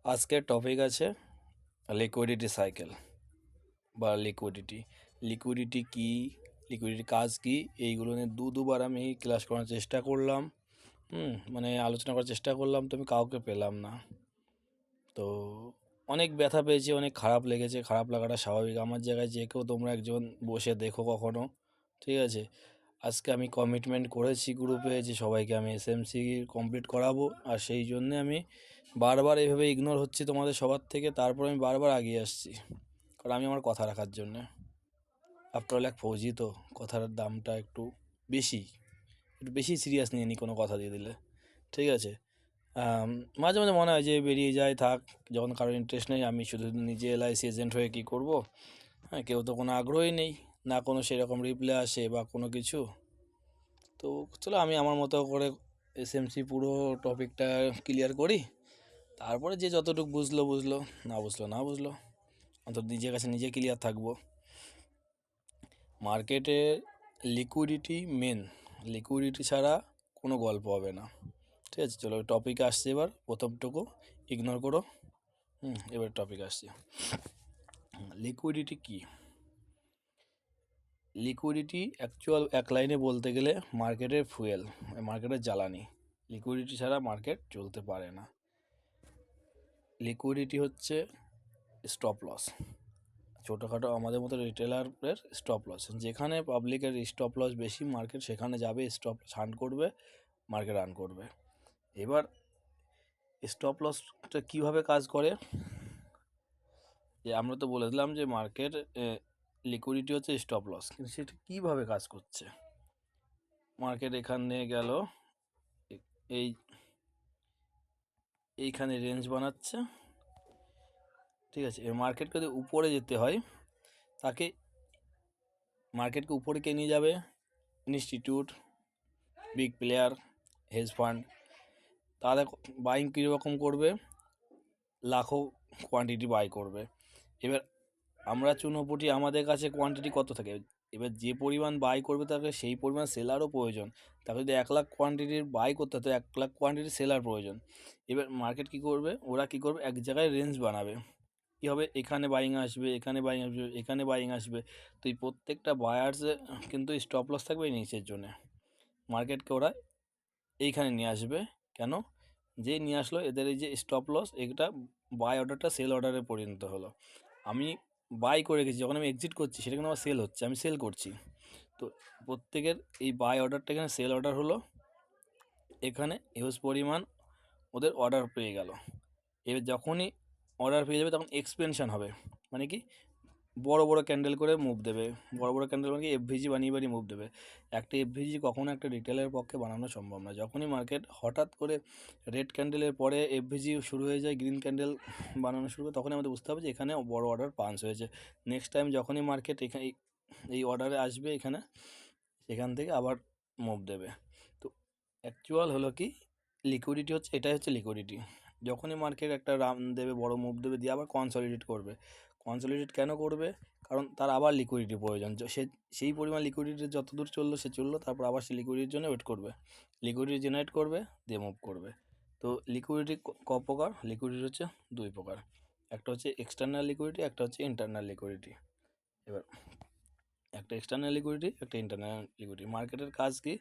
আজকের টপিক আছে liquidity cycle বা লিকুইডিটি। লিকুইডিটি কি, লিকুইডিটি কাজ কি, এইগুলো নিয়ে দুবার আমি ক্লাস করার চেষ্টা করলাম, মানে আলোচনা করার চেষ্টা করলাম, তো আমি কাউকে পেলাম না। তো অনেক ব্যথা পেয়েছি, অনেক খারাপ লেগেছে। খারাপ লাগাটা স্বাভাবিক। আমার জায়গায় যে কেউ তোমরা একজন বসে দেখো কখনো, ঠিক আছে? আজকে আমি কমিটমেন্ট করেছি গ্রুপে যে সবাইকে আমি এসএমসি কমপ্লিট করাবো, আর সেই জন্যে আমি বারবার এইভাবে ইগনোর হচ্ছি তোমাদের সবার থেকে। তারপর আমি বারবার এগিয়ে আসছি, কারণ আমি আমার কথা রাখার জন্যে। আফটার এক ফৌজি, তো কথার দামটা একটু বেশি, একটু বেশি সিরিয়াস নিয়ে নিই কোনো কথা দিয়ে দিলে, ঠিক আছে? মাঝে মাঝে মনে হয় যে বেরিয়ে যায়, থাক, যখন কারোর ইন্টারেস্ট নেই। আমি শুধু নিজে এলআইসি এজেন্ট হয়ে কী করব? হ্যাঁ, কেউ তো কোনো আগ্রহই নেই, না কোনো সেরকম রিপ্লাই আসে বা কোনো কিছু। তো চলো আমি আমার মতো করে এসএমসি পুরো টপিকটা ক্লিয়ার করি। তারপরে যে যতটুকু বুঝলো বুঝলো, না বুঝলো না বুঝলো, অন্তত নিজের কাছে নিজে ক্লিয়ার থাকবো। মার্কেটে লিকুইডিটি মেন, লিকুইডিটি ছাড়া কোনো গল্প হবে না, ঠিক আছে? চলো টপিকে আসছে, এবার প্রথমটুকু ইগনোর করো। এবার টপিক আসছে, লিকুইডিটি কি। লিকুইডিটি অ্যাকচুয়াল এক লাইনে বলতে গেলে মার্কেটের ফুয়েল, মার্কেটের জ্বালানি। লিকুইডিটি ছাড়া মার্কেট চলতে পারে না। লিকুইডিটি হচ্ছে স্টপ লস, ছোটোখাটো আমাদের মতো রিটেলারের স্টপ লস। যেখানে পাবলিকের স্টপ লস বেশি, মার্কেট সেখানে যাবে, স্টপ লস হান্ট করবে, মার্কেট রান করবে। এবার স্টপ লসটা কীভাবে কাজ করে, যে আমরা তো বলে দিলাম যে মার্কেট লিকুইডিটি হচ্ছে স্টপ লস, কিন্তু সেটা কীভাবে কাজ করছে। মার্কেট এখানে গেল, এই এইখানে রেঞ্জ বানাচ্ছে, ঠিক আছে? মার্কেটকে যদি উপরে যেতে হয়, তাকে মার্কেটকে উপরে কে নিয়ে যাবে? Institute, big player, hedge fund. তাদের বাইং কীরকম করবে? লাখো কোয়ান্টিটি বাই করবে। এবার আমরা চুনোপুটি, আমাদের কাছে কোয়ান্টিটি কত থাকে? এবার যে পরিমাণ বাই করবে তাকে সেই পরিমাণ সেলারও প্রয়োজন। তাকে যদি 1,00,000 কোয়ান্টিটির বাই করতে হয়, তো 1,00,000 কোয়ান্টিটির সেলার প্রয়োজন। এবার মার্কেট কী করবে? ওরা কী করবে? এক জায়গায় রেঞ্জ বানাবে। কী হবে? এখানে বাইং আসবে, এখানে বাইং আসবে, এখানে বাইং আসবে। তো এই প্রত্যেকটা বায়ার্সে কিন্তু স্টপ লস থাকবে এই নিচের জন্যে। মার্কেটকে ওরা এইখানে নিয়ে আসবে। কেন? যে নিয়ে আসলো, এদের এই যে স্টপ লস, এটা বাই অর্ডারটা সেল অর্ডারে পরিণত হলো। আমি বাই করে গেছি, যখন আমি এক্সিট করছি সেটা কিন্তু আমার সেল হচ্ছে, আমি সেল করছি। তো প্রত্যেকের এই বাই অর্ডারটা এখানে সেল অর্ডার হলো, এখানে হিউজ পরিমাণ ওদের অর্ডার পেয়ে গেল। এবার যখনই অর্ডার পেয়ে যাবে তখন এক্সপেনশন হবে। মানে কি? বড় বড় ক্যান্ডেল করে মুভ দেবে। বড় বড় ক্যান্ডেল মানে কি? এফভিজি বানিয়ে বানিয়ে মুভ দেবে। একটা এফভিজি কখনো একটা রিটেলের পক্ষে বানানো সম্ভব না। যখনই মার্কেট হঠাৎ করে রেড ক্যান্ডেলের পরে এফভিজি শুরু হয়ে যায়, গ্রিন ক্যান্ডেল বানানো শুরু করে, তখনই আমাদের বুঝতে হবে যে এখানে বড় অর্ডার পাঞ্চ হয়েছে। নেক্সট টাইম যখনই মার্কেট এখানে এই অর্ডারে আসবে, এখানে সেখান থেকে আবার মুভ দেবে। তো অ্যাকচুয়াল হলো কি, লিকুইডিটি হচ্ছে, এটাই হচ্ছে লিকুইডিটি। যখনই মার্কেট একটা রান দেবে, বড় মুভ দেবে, দিয়ে আবার কনসলিডেট করবে। কনসলিডেট কেন করবে? কারণ তার আবার লিকুইডিটি প্রয়োজন। সে সেই পরিমাণ লিকুইডিটি যতদূর চললো সে চললো, তারপর আবার সে লিকুইডিটির জন্য ওয়েট করবে, লিকুইডিটি জেনারেট করবে, দিয়ে মুভ করবে। তো লিকুইডিটি ক প্রকার? লিকুইডিটি হচ্ছে দুই প্রকার, একটা হচ্ছে এক্সটার্নাল লিকুইডিটি, একটা হচ্ছে ইন্টারনাল লিকুইডিটি। এবার একটা এক্সটার্নাল লিকুইডিটি, একটা ইন্টারনাল লিকুইডিটি। মার্কেটের কাজ কি?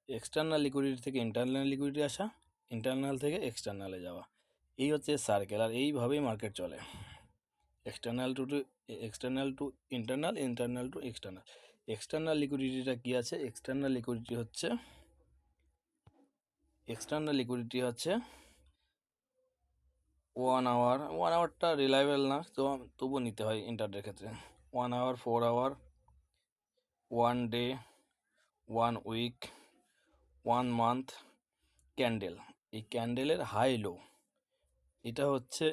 এক্সটার্নাল লিকুইডিটি থেকে ইন্টারনাল লিকুইডিটি আসা, ইন্টারনাল থেকে এক্সটার্নালে যাওয়া। এই হচ্ছে সার্কেল, আর এইভাবেই মার্কেট চলে। External to external to internal, internal to external. External লিকুইডিটিটা কী আছে? এক্সটার্নাল লিকুইডিটি হচ্ছে, এক্সটার্নাল লিকুইডিটি হচ্ছে 1 আওয়ার। 1 আওয়ারটা রিলায়েবল না, তো তবুও নিতে হয় ইন্টারডের ক্ষেত্রে। 1 hour, 4 hour, 1 day, 1 week, 1 month candle. এই ক্যান্ডেলের হাই লো, এটা হচ্ছে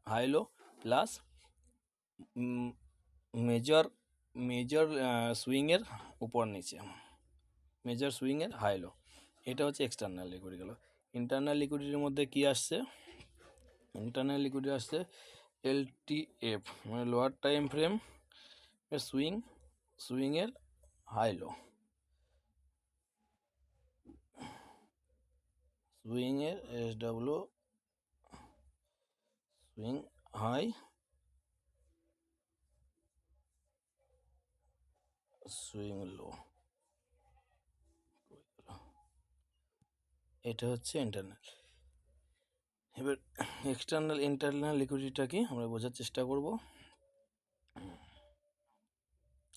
high low plus major major সুইংয়ের উপর নিচে, মেজর সুইংয়ের হাই লো। এটা হচ্ছে এক্সটার্নাল লিকুইডিটি গেলো। ইন্টারনাল লিকুইডিটির মধ্যে কি আসছে? ইন্টারনাল লিকুইডিটি আসছে এলটিএফ, মানে লোয়ার টাইম ফ্রেম সুইংয়ের হাই লো, সুইংয়ের SW swing high, swing low, এটা হচ্ছে ইন্টারনাল। এবার এক্সটার্নাল ইন্টারনাল লিকুইডিটিটা কি আমরা বোঝার চেষ্টা করব।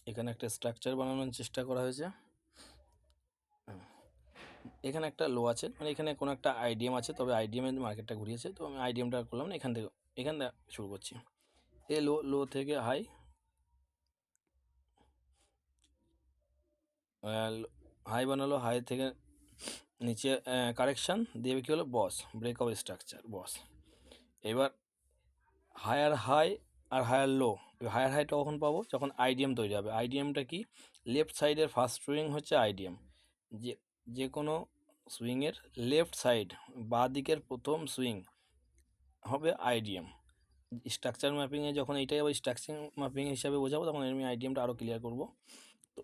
এখানে একটা স্ট্রাকচার বানানোর চেষ্টা করা হয়েছে। এখানে একটা লো আছে, মানে এখানে কোনো একটা আইডিএম আছে, তবে আইডিএমের মার্কেটটা ঘুরিয়েছে, তো আমি আইডিএমটা করলাম না, এখান থেকে শুরু করছি। এ লো, লো থেকে হাই, হাই বানালো, হাই থেকে নিচে কারেকশান দিয়ে কী হলো বস, ব্রেকআউট স্ট্রাকচার বস। এবার হায়ার হাই আর হায়ার লো, হায়ার হাইটা কখন পাবো, যখন আইডিএম তৈরি হবে। আইডিএমটা কি, লেফট সাইডের ফার্স্ট সুইং হচ্ছে আইডিএম। যে কোনো সুইংয়ের লেফট সাইড, বাঁ দিকের প্রথম সুইং হবে আইডিএম। স্ট্রাকচার ম্যাপিংয়ে যখন এইটাই আবার স্ট্রাকচার ম্যাপিং হিসাবে বোঝাবো, তখন আমি আইডিএমটা আরও ক্লিয়ার করব। তো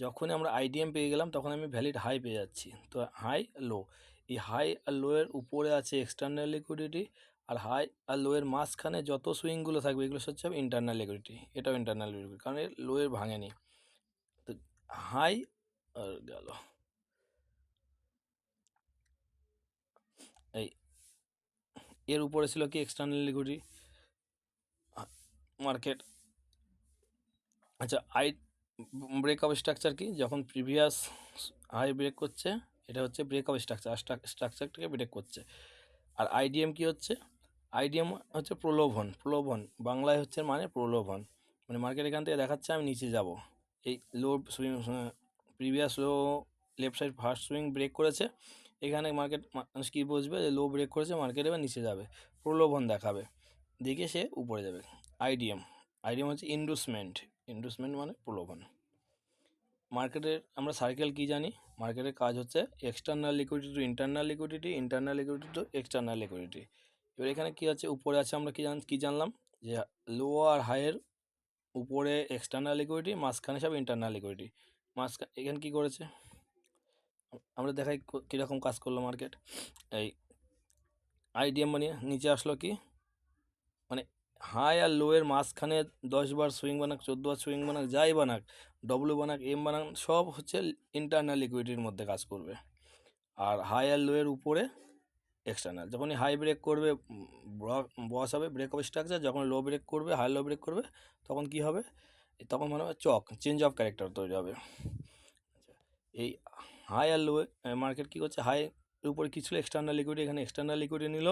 যখনই আমরা আইডিএম পেয়ে গেলাম, তখন আমি ভ্যালিড হাই পেয়ে যাচ্ছি। তো হাই লো, এই হাই আর লোয়ের উপরে আছে এক্সটার্নাল লিকুইডিটি, আর হাই আর লোয়ের মাঝখানে যত সুইংগুলো থাকবে এগুলো হচ্ছে ইন্টারনাল লিকুইডিটি। এটাও ইন্টারনাল লিকুইডিটি, কারণ এর লোয়ের ভাঙেনি। তো হাই আর গেল, এই এর উপরে ছিল কি এক্সটার্নাল লিকুইডিটি মার্কেট। আচ্ছা, ব্রেকআপ স্ট্রাকচার কি, যখন প্রিভিয়াস হাই ব্রেক করছে, এটা হচ্ছে ব্রেকআপ স্ট্রাকচার, স্ট্রাকচারটাকে ব্রেক করছে। আর আইডিএম কি হচ্ছে, আইডিএম হচ্ছে প্রলোভন, প্রলোভন বাংলায় হচ্ছে মানে প্রলোভন, মানে মার্কেট এখান থেকে দেখাচ্ছে আমি নিচে যাব। এই low swing, previous low left side first swing break করেছে, এখানে মার্কেট মানুষ কী বুঝবে যে লো ব্রেক করেছে, মার্কেট এবার নিচে যাবে, প্রলোভন দেখাবে, দেখে সে উপরে যাবে। আইডিএম, আইডিএম হচ্ছে ইন্ডুসমেন্ট, ইন্ডুসমেন্ট মানে প্রলোভন। মার্কেটের আমরা সার্কেল কি জানি, মার্কেটের কাজ হচ্ছে external liquidity to internal liquidity, internal liquidity to external liquidity. এবার এখানে কি আছে, উপরে আছে আমরা কি জানলাম যে লো আর হাইয়ের উপরে এক্সটার্নাল লিকুইডিটি, মাঝখানে সব ইন্টারনাল লিকুইডিটি। মাঝখানে এখানে কি করেছে আমরা দেখাই কীরকম কাজ করলো মার্কেট। এই আইডিএম মানে নিচে আসলো কি, মানে হাই আর লোয়ের মাঝখানে 10বার সুইং বানাক, 14বার সুইং বানাক, যাই বানাক, ডব্লিউ বানাক, এম বানাক, সব হচ্ছে ইন্টারনাল লিকুইডিটির মধ্যে কাজ করবে। আর হাই আর লোয়ের উপরে এক্সটার্নাল। যখনই হাই ব্রেক করবে বস হবে ব্রেকআপ স্ট্রাকচার, যখন লো ব্রেক করবে, হাই লো ব্রেক করবে, তখন কি হবে, তখন মনে হবে চক, চেঞ্জ অফ ক্যারেক্টার তৈরি হবে। এই হাই আর লো মার্কেট কী করছে, হাই উপরে কিছু এক্সটার্নাল লিকুইডিটি, এখানে এক্সটার্নাল লিকুইডিটি নিল,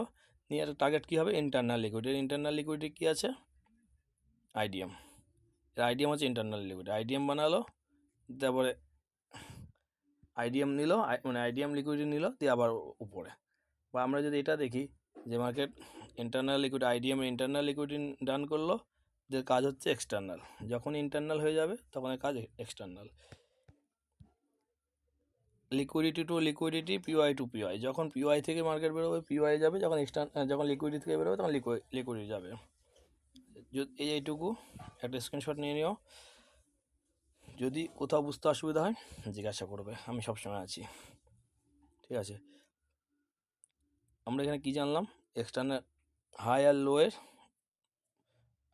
নিয়ে একটা টার্গেট কী হবে ইন্টারনাল লিকুইডিটি। ইন্টারনাল লিকুইডিটি কী আছে, আইডিএম। আইডিএম হচ্ছে ইন্টারনাল লিকুইডিটি, আইডিএম বানালো, তারপরে আইডিএম নিল, মানে আইডিএম লিকুইডিটি নিল, দিয়ে আবার উপরে। বা আমরা যদি এটা দেখি যে market internal liquid, IDM internal liquidity done করলো, যে কাজ হচ্ছে এক্সটার্নাল, যখন ইন্টারনাল হয়ে যাবে তখন কাজ external. Liquidity to liquidity, POI to POI, যখন পিওআই থেকে মার্কেট বেরোবে পিওআই যাবে, যখন যখন লিকুইডিটি থেকে বেরোবে তখন লিকুইডিটি যাবে। এইটুকু একটা স্ক্রিনশট নিয়ে নিও, যদি কোথাও বুঝতে অসুবিধা হয় জিজ্ঞাসা করবে, আমি সবসময় আছি, ঠিক আছে। আমরা এখানে কি জানলাম, এক্সটার্নাল হাই আর লোয়ের,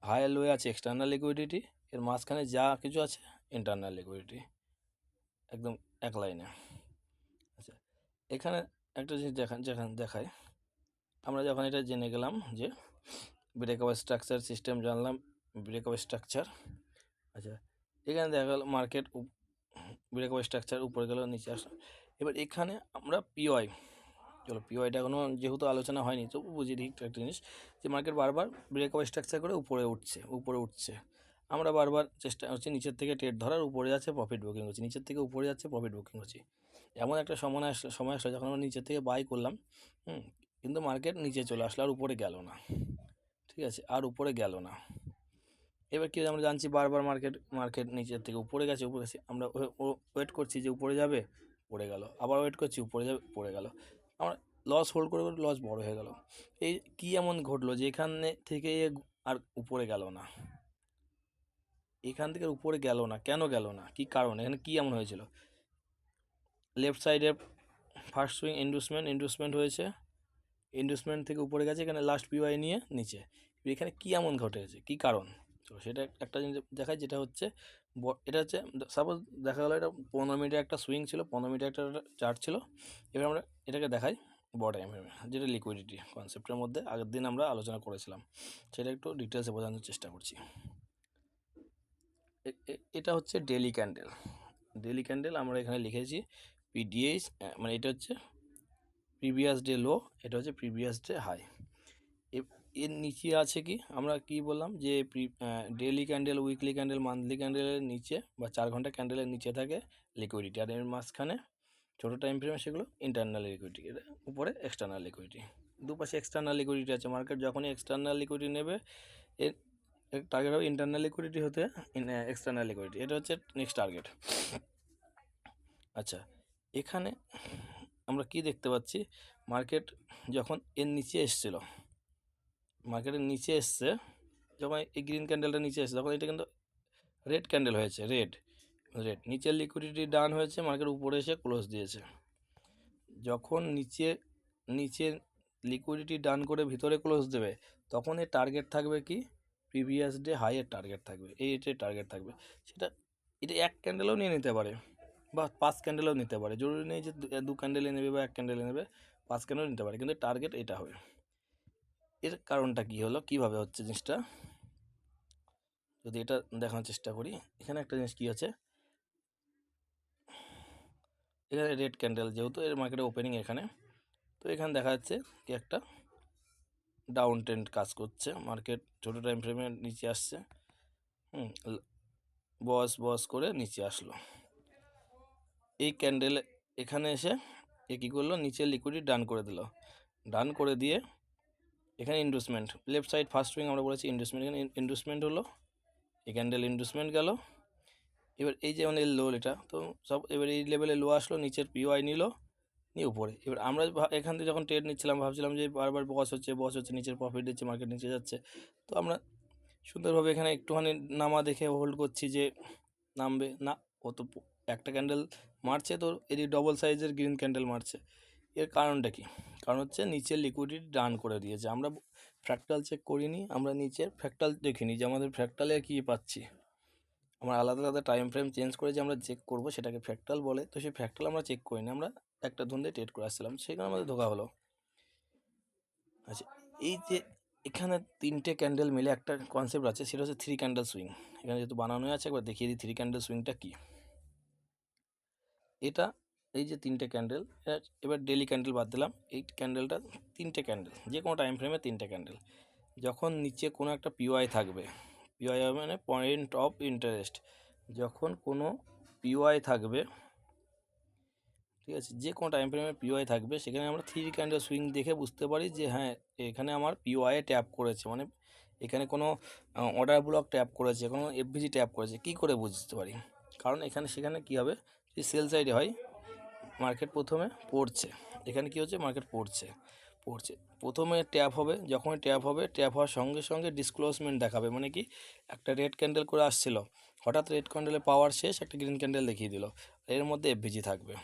হাই আর লোয়ে আছে এক্সটার্নাল লিকুইডিটি, এর মাঝখানে যা কিছু আছে ইন্টারনাল লিকুইডিটি, একদম এক লাইনে। আচ্ছা, এখানে একটা জিনিস দেখায়, আমরা যখন এটা জেনে গেলাম যে ব্রেকআপ স্ট্রাকচার সিস্টেম জানলাম, ব্রেকআপ স্ট্রাকচার। আচ্ছা, এখানে দেখা গেল মার্কেট ব্রেকআপ স্ট্রাকচার উপরে গেল, নিচে আসলো। এবার এখানে আমরা পিওআই, চলো পিওআইটা এখনও যেহেতু আলোচনা হয়নি তো বুঝিয়ে দিই একটা জিনিস, যে মার্কেট বারবার ব্রেকআপ স্ট্রাকচার করে উপরে উঠছে, আমরা বারবার চেষ্টা করছি নিচের থেকে ট্রেড ধরার, উপরে যাচ্ছে প্রফিট বুকিং হচ্ছে, নিচের থেকে উপরে যাচ্ছে প্রফিট বুকিং হচ্ছে। এমন একটা সময় আসলো যখন আমরা নিচের থেকে বাই করলাম, কিন্তু মার্কেট নিচে চলে আসলো, আর উপরে গেল না, ঠিক আছে, আর উপরে গেল না। এবার কি আমরা জানছি বারবার মার্কেট নিচের থেকে উপরে গেছে, আমরা ওয়েট করছি যে উপরে যাবে, পড়ে গেল, আবার ওয়েট করছি উপরে যাবে, পড়ে গেল, আমরা লস হোল্ড করে লস বড় হয়ে গেল। এই কি এমন ঘটলো যে এখানে থেকে আর উপরে গেল না, এখান থেকে উপরে গেল না, কেন গেল না, কি কারণ, এখানে কি এমন হয়েছিল, লেফট সাইডে ফার্স্ট সুইং ইন্ডুসমেন্ট হয়েছে, ইন্ডাস্ট্রিয়াল থেকে উপরে গেছে, এখানে লাস্ট পিওয়াই নিয়ে নিচে। এখানে কী এমন ঘটেছে, কী কারণ? তো সেটা একটা জিনিস দেখায়, যেটা হচ্ছে এটা হচ্ছে সাপোজ দেখা গেলো এটা 15 মিনিটের একটা সুইং ছিল, 15 মিনিটের একটা চার্ট ছিল। এবার আমরা এটাকে দেখাই বড় টাইম ফ্রেমে, যেটা লিকুইডিটি কনসেপ্টের মধ্যে আগের দিন আমরা আলোচনা করেছিলাম, সেটা একটু ডিটেলসে বোঝানোর চেষ্টা করছি। এটা হচ্ছে ডেলি ক্যান্ডেল। ডেলি ক্যান্ডেল আমরা এখানে লিখেছি পিডিএইচ, মানে এটা হচ্ছে প্রিভিয়াস ডে লো, এটা হচ্ছে প্রিভিয়াস ডে হাই। এর নিচে আছে কি, আমরা কি বললাম যে daily candle, weekly candle, monthly ক্যান্ডেলের নিচে বা 4 ঘন্টা ক্যান্ডেলের নিচে থাকে লিকুইডিটি, আর এর মাঝখানে ছোটো টাইম ফ্রেমে সেগুলো ইন্টারনাল লিকুইডিটি, এর উপরে এক্সটার্নাল লিকুইডিটি। দুপাশে এক্সটার্নাল লিকুইডিটি আছে, মার্কেট যখনই এক্সটার্নাল লিকুইডিটি নেবে এর টার্গেট হবে ইন্টারনাল লিকুইডিটি হতে এক্সটার্নাল লিকুইডিটি, এটা হচ্ছে নেক্সট টার্গেট। আচ্ছা, এখানে আমরা কি দেখতে পাচ্ছি, মার্কেট যখন এর নিচে এসছিল, মার্কেটের নিচে এসছে যখন এই গ্রিন ক্যান্ডেলটা নিচে এসছে, তখন এটা কিন্তু রেড ক্যান্ডেল হয়েছে, রেড নিচের লিকুইডিটি ডাউন হয়েছে, মার্কেট উপরে এসে ক্লোজ দিয়েছে। যখন নিচে লিকুইডিটি ডাউন করে ভিতরে ক্লোজ দেবে, তখন এর টার্গেট থাকবে কি, প্রিভিয়াস ডে হাইয়ের টার্গেট থাকবে, এটার টার্গেট থাকবে। সেটা এটা এক ক্যান্ডেলও নিয়ে নিতে পারে বা 5 ক্যান্ডেলও নিতে পারে, জরুরি নেই যে 2 ক্যান্ডেলে নেবে বা 1 ক্যান্ডেলে নেবে, 5 ক্যান্ডেলও নিতে পারে, কিন্তু টার্গেট এটা হবে। এর কারণটা কি হলো, কিভাবে হচ্ছে জিনিসটা, যদি এটা দেখানোর চেষ্টা করি। এখানে একটা জিনিস কি আছে, এখানে রেড ক্যান্ডেল, যেহেতু এর মার্কেটে ওপেনিং এখানে, তো এখানে দেখা যাচ্ছে কি একটা ডাউন ট্রেন্ড কাজ করছে, মার্কেট ছোটো টাইম ফ্রেমে নিচে আসছে, বস করে নিচে আসলো। এই ক্যান্ডেল এখানে এসে এ কী করলো, নিচে লিকুইডিটি ডান করে দিল, ডান করে দিয়ে এখানে investment left side first wing আমরা বলেছি ইনভেস্টমেন্ট, এখানে ইনভেস্টমেন্ট হলো, এই ক্যান্ডেল ইনভেস্টমেন্ট গেল। এবার এই যে মানে লো, এটা তো সব এবার এই লেভেলে লো আসলো, নিচের পিওয়াই নিল, নিয়ে উপরে। এবার আমরা এখান থেকে যখন ট্রেড নিচ্ছিলাম ভাবছিলাম যে বারবার বস হচ্ছে, নিচের প্রফিট দিচ্ছে, মার্কেট নিচে যাচ্ছে, তো আমরা সুন্দরভাবে এখানে একটুখানি নামা দেখে হোল্ড করছি যে নামবে না, ও তো একটা ক্যান্ডেল মারছে, তো এরই ডবল সাইজের গ্রিন ক্যান্ডেল মারছে। এর কারণটা কি, কারণ হচ্ছে নিচের লিকুইডিটি ডাউন করে দিয়েছে। আমরা ফ্র্যাক্টাল চেক করিনি, আমরা নিচের ফ্র্যাক্টাল দেখিনি যে আমাদের ফ্র্যাক্টালে কী পাচ্ছি, আমরা আলাদা আলাদা টাইম ফ্রেম চেঞ্জ করে যে আমরা চেক করবো সেটাকে ফ্র্যাক্টাল বলে, তো সেই ফ্র্যাক্টাল আমরা চেক করিনি, আমরা একটা ধন্দে ট্রেড করে আসছিলাম, সেখানে আমাদের ধোকা হলো। আচ্ছা, এই যে এখানে 3টে ক্যান্ডেল মিলে একটা কনসেপ্ট আছে, সেটা হচ্ছে 3 ক্যান্ডেল সুইং। এখানে যেহেতু বানানো আছে, একবার দেখিয়ে দিই 3 ক্যান্ডেল সুইংটা কী। এটা এই যে 3টে ক্যান্ডেল, এবার ডেলি ক্যান্ডেল বাদ দিলাম, এই ক্যান্ডেলটা 3টে ক্যান্ডেল, যে কোনো টাইম ফ্রেমে 3টে ক্যান্ডেল, যখন নিচে কোনো একটা পিওয়াই থাকবে, পিওয়াই মানে পয়েন্ট অফ ইন্টারেস্ট, যখন কোনো পিওয়াই থাকবে, ঠিক আছে, যে কোনো টাইম ফ্রেমে পিওয়াই থাকবে, সেখানে আমরা 3 ক্যান্ডেল সুইং দেখে বুঝতে পারি যে হ্যাঁ এখানে আমার পিওয়াইয়ে ট্যাপ করেছে, মানে এখানে কোনো অর্ডার ব্লক ট্যাপ করেছে, কোনো এফভিজি ট্যাপ করেছে। কি করে বুঝতে পারি, কারণ এখানে সেখানে কী হবে, যদি সেল সাইডে হয়, মার্কেট প্রথমে পড়ছে, এখানে কি হচ্ছে, মার্কেট পড়ছে, প্রথমে ট্যাপ হবে, যখনই ট্যাপ হবে, ট্যাপ হওয়ার সঙ্গে সঙ্গে ডিসক্লোজমেন্ট দেখাবে, মানে কি একটা রেড ক্যান্ডেল করে আসছিল, হঠাৎ রেড ক্যান্ডেলের পাওয়ার শেষ, একটা গ্রিন ক্যান্ডেল দেখিয়ে দিল, এর মধ্যে এফভিজি থাকবে,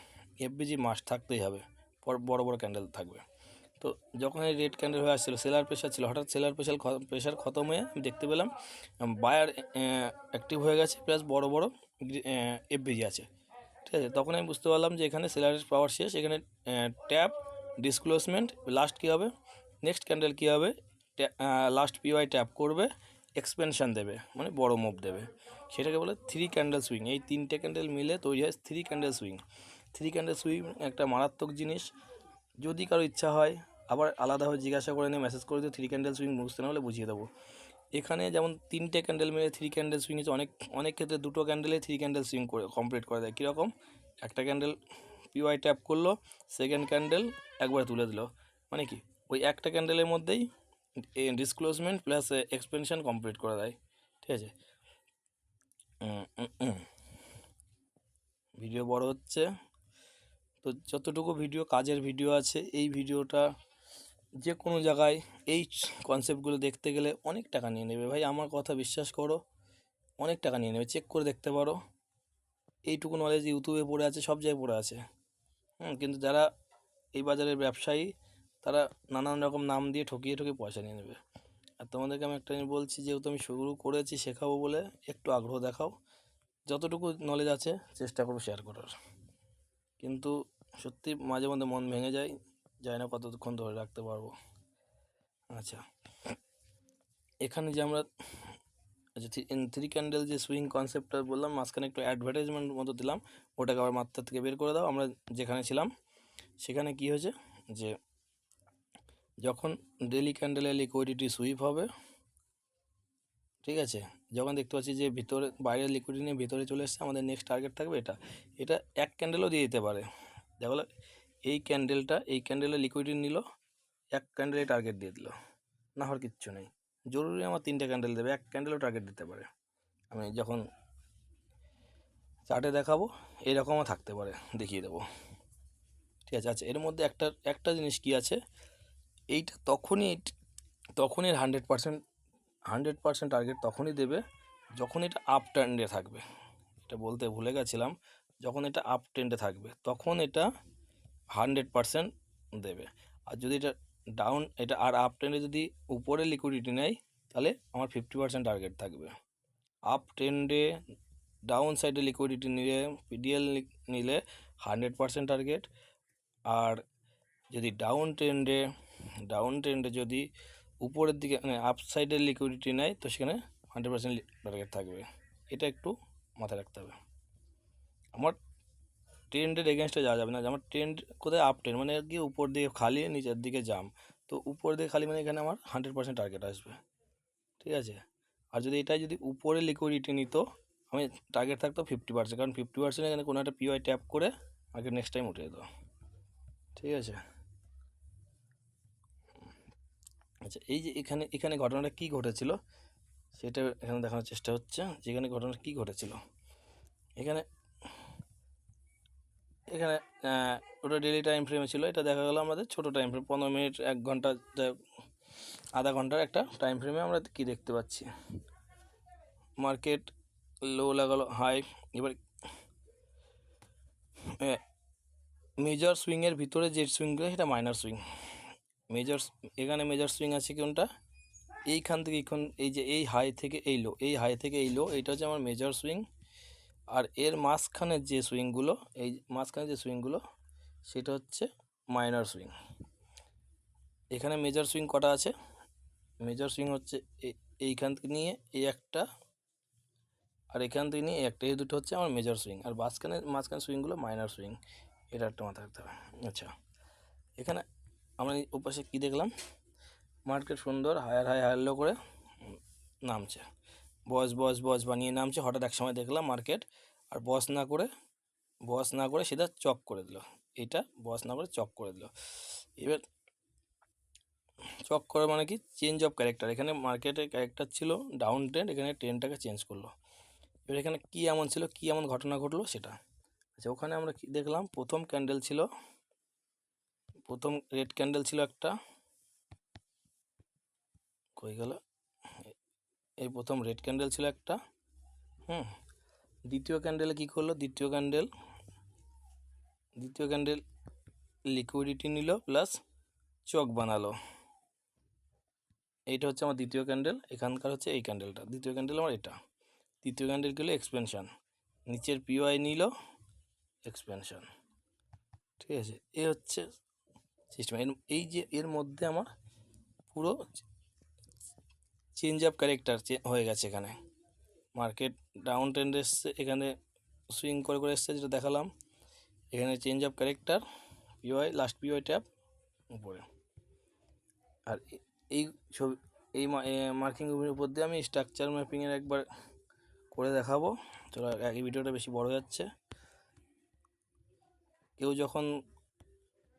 এফভিজি মাস্ট থাকতেই হবে, বড় বড় ক্যান্ডেল থাকবে। তো যখন এই রেড ক্যান্ডেল হয়ে আসছিলো, সেলার প্রেশার ছিল, হঠাৎ সেলার প্রেশার খতম হয়ে আমি দেখতে পেলাম বায়ার অ্যাক্টিভ হয়ে গেছে, প্লাস বড় বড় এফভিজি আছে, ঠিক আছে। তখন আমি বুঝতে পারলাম যে এখানে সেলারের পাওয়ার শেষ, এখানে ট্যাপ, ডিসক্লোজমেন্ট, লাস্ট কী হবে, নেক্সট ক্যান্ডেল কী হবে, লাস্ট পিওয়াই ট্যাপ করবে, এক্সপেনশান দেবে, মানে বড় মুভ দেবে, সেটাকে বলে 3 ক্যান্ডেল সুইং। এই 3টে ক্যান্ডেল মিলে তৈরি হয় 3 ক্যান্ডেল সুইং। 3 ক্যান্ডেল সুইং একটা মারাত্মক জিনিস, যদি কারো ইচ্ছা হয় আবার আলাদাভাবে জিজ্ঞাসা করে নিয়ে মেসেজ করে দিও, 3 ক্যান্ডেল সুইং বুঝতে না হলে বুঝিয়ে দেবো। এখানে যেমন 3টে ক্যান্ডেল মিলে 3 ক্যান্ডেল সুইং হচ্ছে, অনেক ক্ষেত্রে 2টো ক্যান্ডেলে 3 ক্যান্ডেল সুইং করে কমপ্লিট করা যায়। কীরকম, একটা ক্যান্ডেল পিওয়াই ট্যাপ করলো, সেকেন্ড ক্যান্ডেল একবার তুলে দিল, মানে কি ওই একটা ক্যান্ডেলের মধ্যেই ডিসক্লোজমেন্ট প্লাস এক্সপেনশন কমপ্লিট করা যায়, ঠিক আছে। ভিডিও বড় হচ্ছে, তো যতটুকু ভিডিও কাজের ভিডিও আছে, এই ভিডিওটা যে কোনো জায়গায় এই কনসেপ্টগুলো দেখতে গেলে অনেক টাকা নিয়ে নেবে ভাই, আমার কথা বিশ্বাস করো, অনেক টাকা নিয়ে নেবে, চেক করে দেখতে পারো। এইটুকু নলেজ ইউটিউবে পড়ে আছে, সব জায়গায় পড়ে আছে, কিন্তু যারা এই বাজারের ব্যবসায়ী, তারা নানান রকম নাম দিয়ে ঠকিয়ে ঠকিয়ে পয়সা নিয়ে নেবে। আর তোমাদেরকে আমি একটা জিনিস বলছি, যেহেতু আমি শুরু করেছি শেখাবো বলে, একটু আগ্রহ দেখাও, যতটুকু নলেজ আছে চেষ্টা করবো শেয়ার করার। কিন্তু সত্যি মাঝে মধ্যে মন ভেঙে যায়, জানি না কতক্ষণ ধরে রাখতে পারবো। আচ্ছা, এখানে যে আমরা আচ্ছা থ্রি ক্যান্ডেল যে সুইং কনসেপ্টটা বললাম, মাঝখানে একটু অ্যাডভার্টাইজমেন্ট মতো দিলাম, ওটাকে আবার মাত্রা থেকে বের করে দাও। আমরা যেখানে ছিলাম সেখানে কি হয়েছে, যে যখন ডেলি ক্যান্ডেলে লিকুইডিটি সুইপ হবে, ঠিক আছে, যখন দেখতে পাচ্ছি যে ভিতরে বাইরের লিকুইডিটি নিয়ে ভিতরে চলে এসছে, আমাদের নেক্সট টার্গেট থাকবে এটা। এটা এক ক্যান্ডেলও দিয়ে দিতে পারে। দেখো এই ক্যান্ডেলের লিকুইডিটি নিল, এক ক্যান্ডেলে টার্গেট দিয়ে দিল, না হওয়ার কিচ্ছু নেই। জরুরি আমার 3টে ক্যান্ডেল দেবে, এক ক্যান্ডেলও টার্গেট দিতে পারে। আমি যখন চার্টে দেখাবো এরকমও থাকতে পারে, দেখিয়ে দেবো, ঠিক আছে। আচ্ছা, এর মধ্যে একটা জিনিস কি আছে, এইটা তখনই 100% টার্গেট তখনই দেবে যখন এটা আপ ট্রেন্ডে থাকবে। এটা বলতে ভুলে গেছিলাম, যখন এটা আপ ট্রেন্ডে থাকবে তখন এটা 100% দেবে। আর যদি এটা আর আপ ট্রেন্ডে যদি উপরে লিকুইডিটি নেয়, তাহলে আমার 50% টার্গেট থাকবে। আপ ট্রেন্ডে ডাউন সাইডে লিকুইডিটি নিলে, পিডিএল নিলে 100% টার্গেট। আর যদি ডাউন ট্রেন্ডে যদি উপরের দিকে মানে আপ সাইডের লিকুইডিটি নেয়, তো সেখানে 100% টার্গেট থাকবে। এটা একটু মাথায় রাখতে হবে। আমার ট্রেন্ডের এগেনস্টে যাওয়া যাবে না, যে আমার ট্রেন্ড কোথায় আপ ট্রেন্ড মানে কি উপর দিকে খালি নিচের দিকে জাম, তো উপর দিকে খালি মানে এখানে আমার 100% টার্গেট আসবে, ঠিক আছে। আর যদি এটা যদি উপরে লিকুইডিটি নিত, আমি টার্গেট থাকতো 50%, কারণ 50% এখানে কোনো একটা পিওয়াই ট্যাপ করে আমাকে নেক্সট টাইম উঠে যেত, ঠিক আছে। আচ্ছা, এই যে এখানে ঘটনাটা কী ঘটেছিল সেটা এখানে দেখানোর চেষ্টা হচ্ছে, যে এখানে ঘটনাটা কী ঘটেছিল। এখানে এখানে ওটা ডেলি টাইম ফ্রেমে ছিল, এটা দেখা গেলো আমাদের ছোটো টাইম ফ্রেম, 15 মিনিট, 1 ঘন্টা, আধা ঘন্টার একটা টাইম ফ্রেমে আমরা কি দেখতে পাচ্ছি, মার্কেট লো লাগালো, হাই। এবার মেজর সুইংয়ের ভিতরে যে সুইংগুলো সেটা মাইনার সুইং। এখানে মেজর সুইং আছে কোনটা, এইখান থেকে এই যে এই হাই থেকে এই লো, এইটা হচ্ছে আমার মেজর সুইং। আর এর মাঝখানের যে সুইংগুলো সেটা হচ্ছে মাইনর সুইং। এখানে মেজর সুইং কটা আছে, মেজর সুইং হচ্ছে এইখান থেকে নিয়ে এই একটা, আর এখান থেকে নিয়ে এই একটা, এই দুটো হচ্ছে আমার মেজর সুইং। আর মাঝখানে সুইংগুলো মাইনর সুইং, এটা একটা মাথায় রাখতে হবে। আচ্ছা, এখানে আমরা ওপাশে কী দেখলাম, মার্কেট সুন্দর হায়ার লো করে নামছে, বস বানিয়ে নামছে। হঠাৎ এক সময় দেখলাম মার্কেট আর বস না করে সেটা চক করে দিল, এটা বস না করে চক করে দিল। এবার চক করে মানে কি, চেঞ্জ অফ ক্যারেক্টার। এখানে মার্কেটের ক্যারেক্টার ছিল ডাউন ট্রেন্ড, এখানে ট্রেন্ডটাকে চেঞ্জ করলো। এবার এখানে কী এমন ঘটনা ঘটলো সেটা। আচ্ছা, ওখানে আমরা কি দেখলাম, প্রথম রেড ক্যান্ডেল ছিল একটা, কই গেল, এই প্রথম রেড ক্যান্ডেল ছিল একটা। দ্বিতীয় ক্যান্ডেলে কী করলো, দ্বিতীয় ক্যান্ডেল লিকুইডিটি নিল প্লাস চক বানালো। এইটা হচ্ছে আমার দ্বিতীয় ক্যান্ডেল, এখানকার হচ্ছে এই ক্যান্ডেলটা, দ্বিতীয় ক্যান্ডেল আমার এটা। তৃতীয় ক্যান্ডেল গেলো এক্সপেনশন, নিচের পিওয়াই নিল এক্সপেনশন, ঠিক আছে। এ হচ্ছে সিস্টেম। এই যে এর মধ্যে আমার পুরো চেঞ্জ অফ ক্যারেক্টার হয়ে গেছে। এখানে মার্কেট ডাউন ট্রেন্ড এসছে, এখানে সুইং করে এসছে যেটা দেখালাম, এখানে change of character, last PY tap উপরে। আর এই ছবি এই মার্কিং উপর দিয়ে আমি স্ট্রাকচার ম্যাপিংয়ের একবার করে দেখাবো। চলো, এই ভিডিওটা বেশি বড় যাচ্ছে। কেউ যখন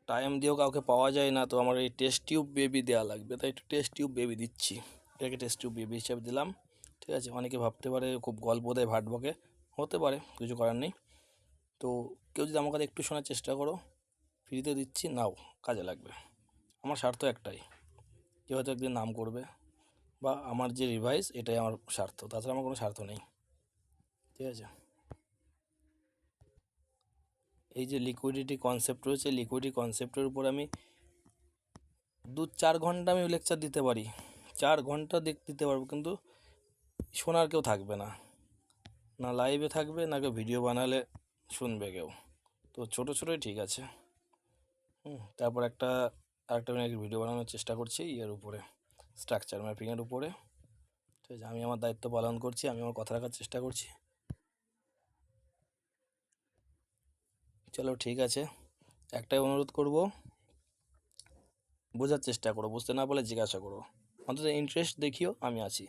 টাইম দিয়েও কাউকে পাওয়া যায় না, তো আমার এই টেস্ট টিউব বেবি দেওয়া লাগবে, তাই একটু টেস্ট টিউব বেবি দিচ্ছি। এটাকে টেস্ট টিউব বেবি হিসাবে দিলাম, ঠিক আছে। অনেকে ভাবতে পারে খুব গল্প দেয়, ভাট বকে, হতে পারে, কিছু করার নেই। তো কেউ যদি আমার কাছে একটু শোনার চেষ্টা করো, ফ্রিতে দিচ্ছি, নাও, কাজে লাগবে। আমার স্বার্থ একটাই, কেউ হয়তো একদিন নাম করবে, বা আমার যে রিভাইস, এটাই আমার স্বার্থ, তাছাড়া আমার কোনো স্বার্থ নেই, ঠিক আছে। এই যে লিকুইডিটি কনসেপ্ট রয়েছে, লিকুইডিটি কনসেপ্টের উপর আমি 2-4 ঘন্টা আমি লেকচার দিতে পারি, 4 ঘন্টা দিতে পারবো, কিন্তু শোনার কেউ থাকবে না, না লাইভে থাকবে না কেউ ভিডিও বানালে শুনবে কেউ। তো ছোটো ছোটোই ঠিক আছে। তারপর আরেকটা আমি ভিডিও বানানোর চেষ্টা করছি এর উপরে, স্ট্রাকচার ম্যাপিংয়ের উপরে। ঠিক আছে, আমি আমার দায়িত্ব পালন করছি, আমি আমার কথা রাখার চেষ্টা করছি। চলো ঠিক আছে, একটাই অনুরোধ করব, বোঝার চেষ্টা করো, বুঝতে না পারলে জিজ্ঞাসা করো, অন্তত ইন্টারেস্ট দেখিও, আমি আছি।